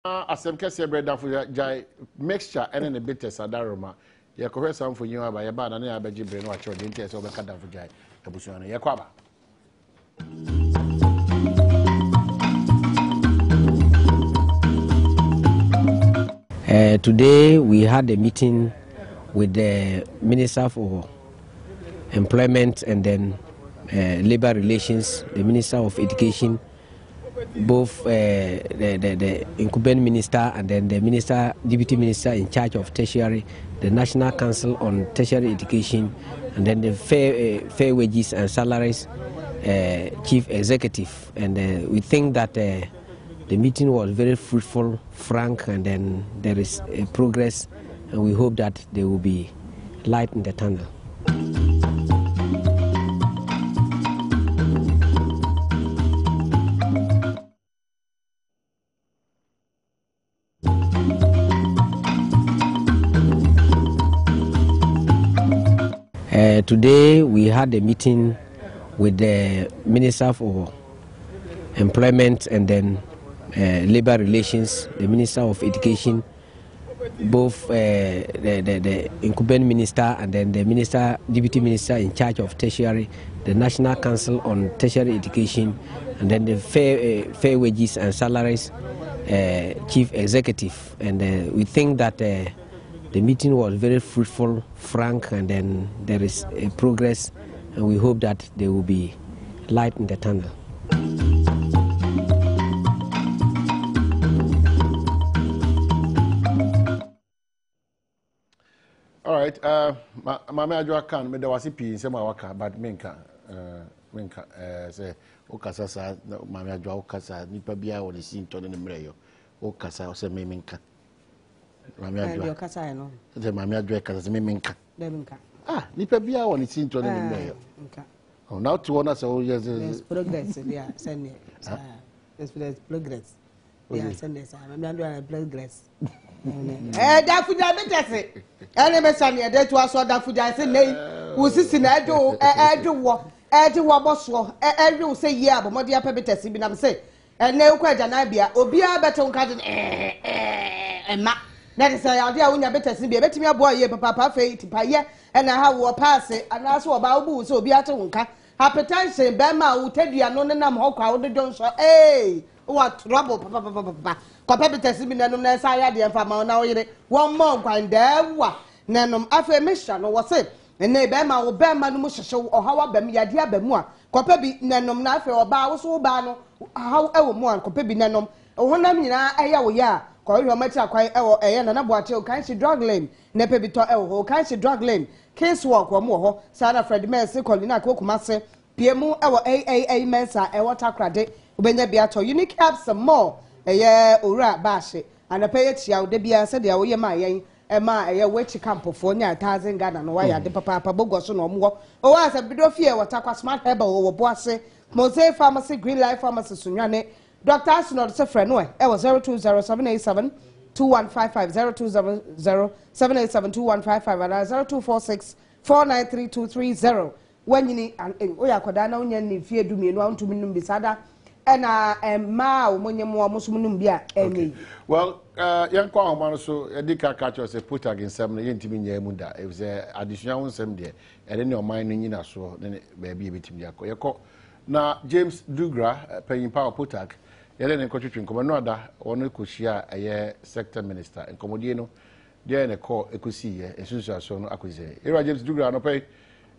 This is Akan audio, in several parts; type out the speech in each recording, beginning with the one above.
Asem Kesee bread for jai mixture and a bit sadaroma. Ya correct some for you about your band and I bet you brain watch your dentist over cut down for jai. Abusuana Yakwaba. Today we had a meeting with the Minister for Employment and then Labor Relations, the Minister of Education, both the incumbent minister and then the deputy minister in charge of tertiary, the National Council on Tertiary Education, and then the fair wages and salaries chief executive. And we think that the meeting was very fruitful, frank, and then there is a progress, and we hope that there will be light in the tunnel. Today we had a meeting with the Minister for Employment and then Labor Relations, the Minister of Education, both the incumbent minister and then the deputy minister in charge of tertiary, the National Council on Tertiary Education, and then the fair wages and salaries chief executive. And we think that the meeting was very fruitful, frank, and then there is a progress, and we hope that there will be light in the tunnel. All right, Mama Adwa can me there was a P in some waka, but minka say Okasa sa Mama Adwa Okasa nipa bia wo the scene to ne mreyo Okasa say me minka Mama Adwa Okasa no say Mama Adwa Okasa say me minka nipa bia wo the scene to ne mreyo oh now to one say oh yes progress yeah send there's progress yeah send this Mama Adwa progress Dafuja betese. Ene me sane de to aso dafuja se nei. Wo sisi na edu wo boso. Edu wo se yi abomode apa betese bi na me se. Ene ukwa jana bia obi a beto nka de ema. Na de se ya de a wonya betese bi betimi abo ye papa fe tipa ye ena ha wo pass ana so oba obu se obi ato nka. Hypertension be ma wo tadua no nenam hokwa wo de jonso what trouble papa competitors bi nanom na sa ya de mfa ma na oyire won mo nkwan da wa nanom afa mesha no wo se ene be ma wo be ma no mu hyehye ohawa bam ya de abamu a kopa bi nanom na afa oba wo so ba no haw ewo mu an kopa bi nanom honam nyina eya wo ya ko yo ma ti akwan ewo eye na boate o kan shi drug lane na pe bi to ewo ho kan shi drug lane case work wo mu ho sana Fred Mercy Colina kokuma se piemu ewo AAA mensa ewo takrade ubenya biato unique apps some more eye ora baashe anapa ye tia ode bia se de awoye ma yen e ma eye wechi campofo nya 1000 Ghana no waya de papa bogo so no omwo o wa se bido fie wata kwa smart herbal wo boase Mose Pharmacy Green Life Pharmacy sunwane Dr. Asnod se frɛ no e wo 020787 2155 0207872155 and 0246 493230 wanyini oya koda na onya ni fie du mienu antumi num bisada ena ma omonyemo amusumnum bia eni well yankwa homano so edika catch us put against some na yentimi nya mu da it was additional nsem de ene ne oman no nyina so ne baabi ebetimi yakọ na James Dugra penyin power putak yele ne kotwetwe nkomo no ada ono koshia aye sector minister nkomodie no de ne ko ekosi ye esusu so no akoze era James Dugra no pay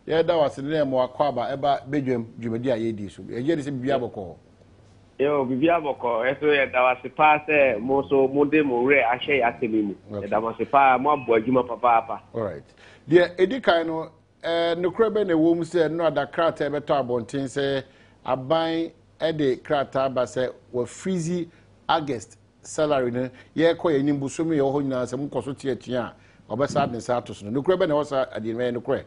ye da wasene ne mo akwaba eba bedwem dwumadi aye di so ye de se bibia bokọ Yo, bibia boko eso ye dawase pa se mo so mode mo re ahye atemimu. Ye dawase pa mo abo adwuma papa. All right. The edikan no no krebe na wom se no adakrata e beto abonten se aban e de krata ba se wa freezy August salary no ye ko ye nimbu so me ye ho nyina se mkoso tietia obesa adne sa ato so no krebe na wosa ade me no kre.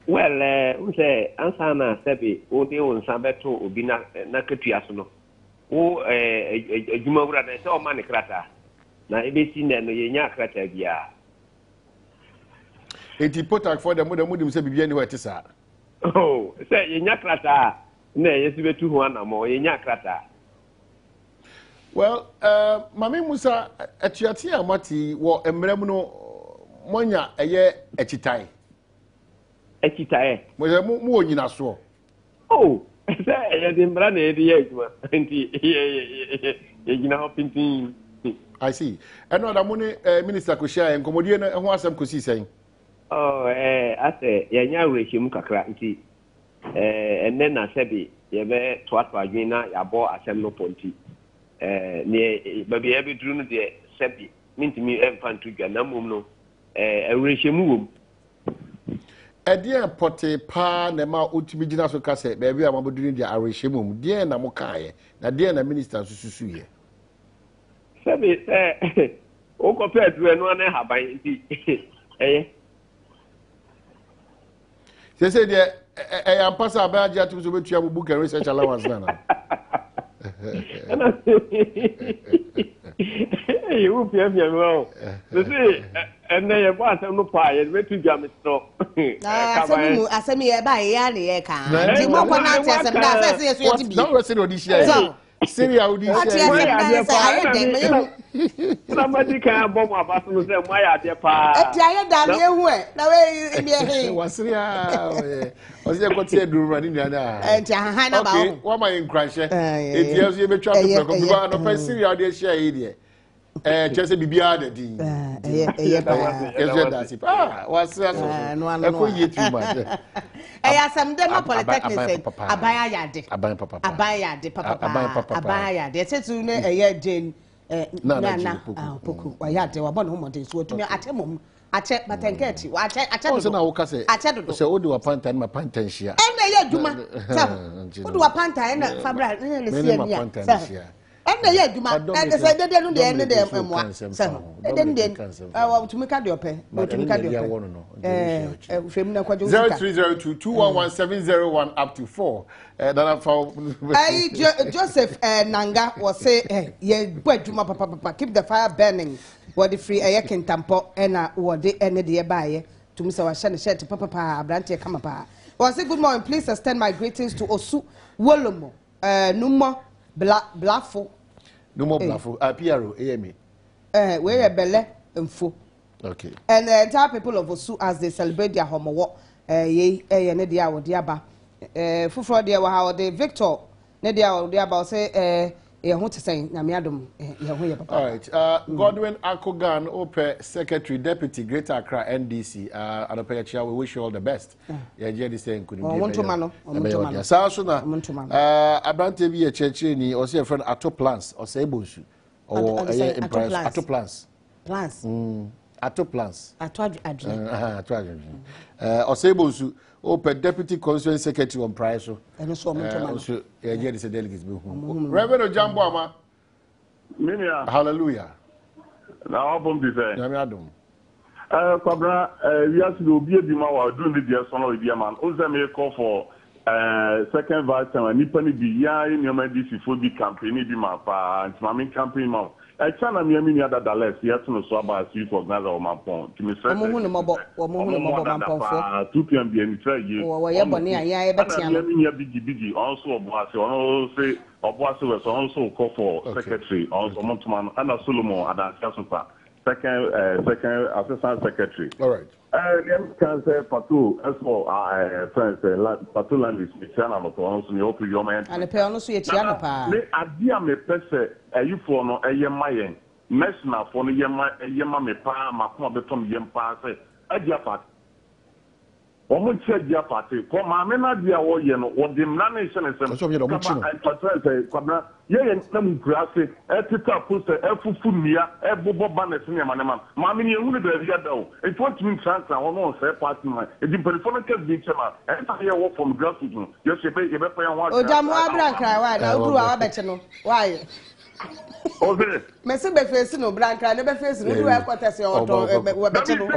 Well, we say ansa na sebi o de won sa beto obi na ketua so no. O adwuma wura na se o ma ne krata na ebesi na no ye nya krata bia eti potak for the mudim se bibia ni ho etisa oh se ye nya krata na ye si betu ho anamo ye nya krata Well, Mami Musa, atuate amati wo emrem no monya eye echitai. Echitai. Mo mu onyina so. Oh, say the mbra na edi ejuma. Nti ye gina ho pintin. I see. And no da mo ne minister ko share enkomodie na ho asem ko si sen. Oh, ase ye nya rehim kakra nti enne na sebi ye be to adwin na ya bo asem no ponti. Ne baby e be duru no de sebi mintimi emfantu dwa na mum no rehim wom. Edie pote pa na ma utimi gina so ka se baby a maboduru dia arehimum die na mo kaaye na die na minister sususu ye sebi o ko pe du enu na haban nti say de am pass aba aja to so betua bubu can research allowance na you pia me well say enne ye bo asem no pa ye betu dwa me so asem ye ba ye ya ne ye ka ndi mo ko na ati asem da fa se ye so ye ti bi don't say no this year Syria would you say na madika bomb abaso no say mo ya de pa eti aye da me hu e na we bi e Syria o se ko tie duru mani nua na enti ahan na ba ho what my encranche eti yeso ye betwa to ko bi no pa Syria dey share here there chese bibia da din yeso da si was so e ko ye too much asem dem na polytechnic say abaya yade aban papa abaya yade setu ne Jane na poku wa yade wa bon homode so otumi atemom ache batenketi wa ache do so na wo ka say say odi wa panta na panta nhia ene ye duma say odi wa panta na fabra ne se ya ene ye duma e say dede no de ene de emwa say dede wa tumi ka de ope tumi ka de ope fem na kwajo 0302211701 up to 4 that for Joseph Nanga was say ye badwuma papa keep the fire burning what the free kentampo ena what the ene de baye to me say wa share shirt papa abrante kama pa was say good morning please extend my greetings to Osu Wolomo Numo Blafo Numo Blafo PRO AME we rebelle mfo okay and the entire people of Osu as they celebrate their homework ye ne dia wo dia ba fufuro dia wa ha de Victor ne dia wo dia ba say ye ho tesen na me Adom ye ho ye papa all right Godwin Akogan Ope Secretary Deputy Greater Accra NDC Adopechia we wish you all the best ye je this saying couldn't be omontoma sa so na abrante bi ye cheche ni o say friend Ato Plans o say bonsu o Ato Plans Ato Plans Ato Adrian Ato Adrian o say bonsu Open Deputy Constituent Secretary on price so and so omontoma so ye je this delegates be hu Reverend Jambo ama Minia. Hallelujah. Now, Adom be fair. Adom. Kwabra, we have to be a bima or doing the dear son of the man. Also, may call for second vice and Nippon be ya in your medicine for the campaign, be my pa, and my campaign mouth. I can't mean the other less, yes, no so about you for another of my point. To me, 2 p.m. be any fair you. Or ya bonny, I bet you biggie also say. Obuasi was also call for secretary, also Montman, Anna Solomon, and Kasupa, second assistant secretary. All right. Can say Patu, as for friends, Patu land is Michana, and you open your man. And the piano so yet Yanapa. Adia me pese, you for no a yemayan, Messna for the yema me pa, Macoma betom yem pass, a diapat. Omo chedia party ko ma me na dia wo ye no wo dim na nation sem so ye do mo chi no kwabra ye na mu grase etita post efufu nia ebobo banet ne ma me ne hu ne da bia da o it want me transfer wo no say party man e di performance case bi chema eta ye wo from grassroots no ye se be pa yan wa o jam wa bran kra wa na uguru wa beche no why Ose. Mesi be face no branca ne be face no do e kwatase odo we beche no.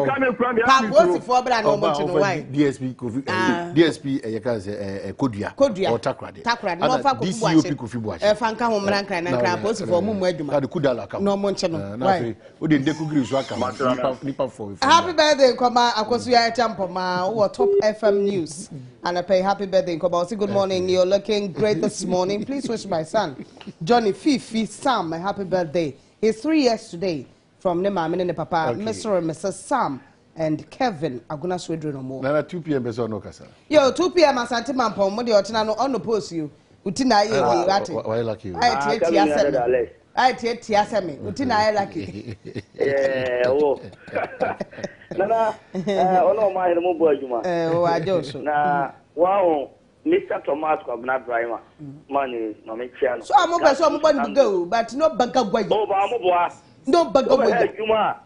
Pa bosi for bra no mo chi no why. DSP Kofi DSP e ka say Kodua or Takrade. Takrade no fa Kofi Buache. DCOP Kofi Buache. E fa nka ho branca na nkra bosi for mu adwuma. Na de kudala ka. No mo chi no. Why? O de ndeku giri so aka. Nipa for. Happy birthday koma akosu ya champo ma wo Top FM News. And I pay happy birthday koma. Say good morning. You're looking great this morning. Please wish my son Johnny Fifi Sam a happy birthday. He's 3 years today from ne mama and ne papa, Mr. and Mrs. Sam and Kevin Aguna Swedro no more. Nana 2 p.m. beso no kasa. Yo 2 p.m. Asante Mampong mo de otina no on the post you. Utina ye rati. Why lucky you? I tie asemi. Utina ye lucky. Yeah, oh. Nana, ono ma hene mo bo adwuma. O ajoso. Na wow, Mr. Thomas Kwabena driver. Man no me chia no. So am go so am go but no banka gwaji. Oh ba mo boa. No banka gwaji. Adwuma.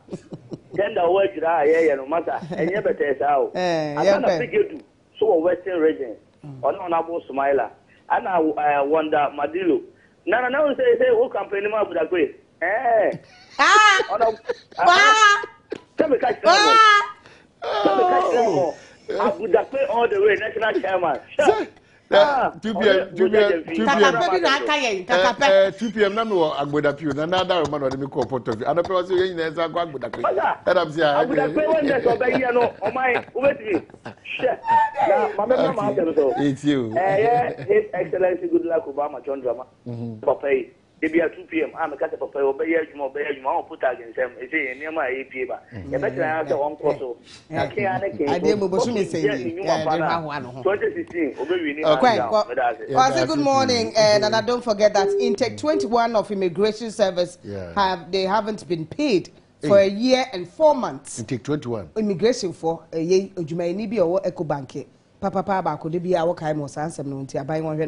Tenda wo ajira ye no mata. Enye bete sa o. Ana pigedu. So Western region. Ono na bo Smiler. Ana Wonder Madilo. Nana na say who campaign ma buda kwe. Ono. Tell me catch them. Abudape all the way, national chairman. 2 p.m. na me wo Agbodape na na da man o de me call port of. Ana pe o se yin na esa kwa Agbodape. Adam say Abudape one day so be here no, o mai, o betimi. Na mama ma tell so. It's you. His Excellency good luck Obama John Drama. Papa they be at 2 p.m. I'm a cat of papa, obey you, put against them. It's a near my AP. You better answer one course. I did Bosumi say 2016. Good morning, and don't forget that intake 21 of immigration service haven't been paid for a year and 4 months. Intake 21. Immigration for a year. Ujumai bi or Eco Bank. Papa could be our kind of answer no tia buy one.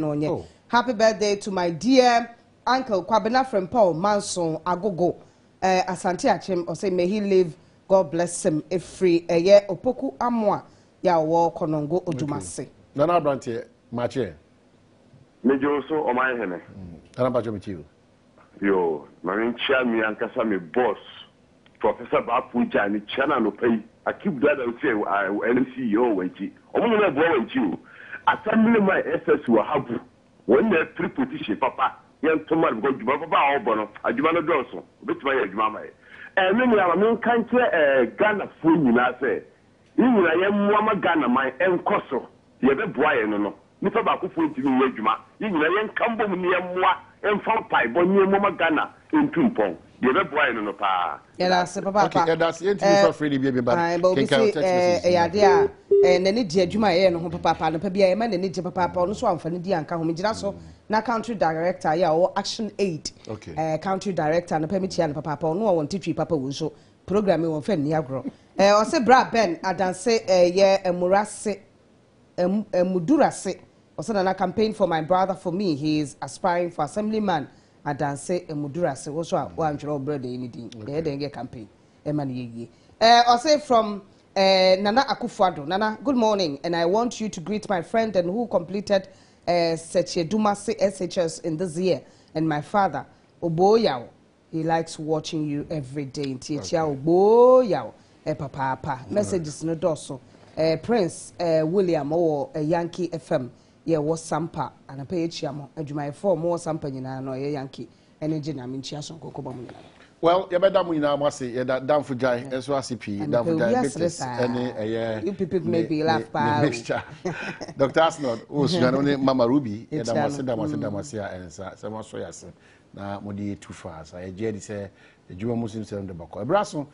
Happy birthday to my dear Uncle Kwabena from Paul Manson Agogo. Asante Achem or say may he live, God bless him, if free a year opoku amwa ya wo konongo odumase. Nana Brantie, Mache. Mejo so o my hene. Nana Bajo Michiu. Yo, Marin Chami Ankasa me boss. Professor Bapuja ni chana no pay. I keep that and say CEO wenchi. Omo na bo wenchi. Assembly my SS will have when the three position papa. Yan tomar go juba papa obono. Aduma no doso. Betima ya aduma mai. Me ni ama men kan ke Ghana fo nyina se. Nyina ye muama Ghana mai enkoso. Ye be boa ye no. Nipa ba ko fo ntimi ye aduma. Nyina ye nkambo mu ne ye mua emfa pai bo nye muama Ghana entumpon. Ye be boa ye no pa. Yeah, that's papa. Okay, that's it for free be ba. Can count text ya dia na ni di adwuma ye no ho papa no pa bia ye ma na ni di papa no so amfani di anka ho megyina so na country director ya o action aid country director na pa mi tia no papa no won titwi papa wo so program won fa ni agro o se bra ben adanse ye emurase emudurase o se na campaign for my brother for me. He is aspiring for assemblyman adanse emudurase wo so a wa ntwere brother ni din e dey get campaign e ma ni ye o se from Nana Akufuado. Nana, good morning, and I want you to greet my friend and who completed Dumasi SHS in this year, and my father, Oboyao. He likes watching you every day. Oboyao, papa. Messages no doso. Prince William or Yankee FM. Yeah, was Sampa and a page yamo. My 4 more Sampa no Yankee. Energy na minchiason kokobamu. Well, you better mu ina mase ye da down for jai enso asipi down for jai bitters any you people maybe laugh by mixture. Dr. Asnod o suano ne Mama Ruby ye da mase a ensa se mo so yase na mo di too fast I je di say adwuma muslim se ndo bako ebraso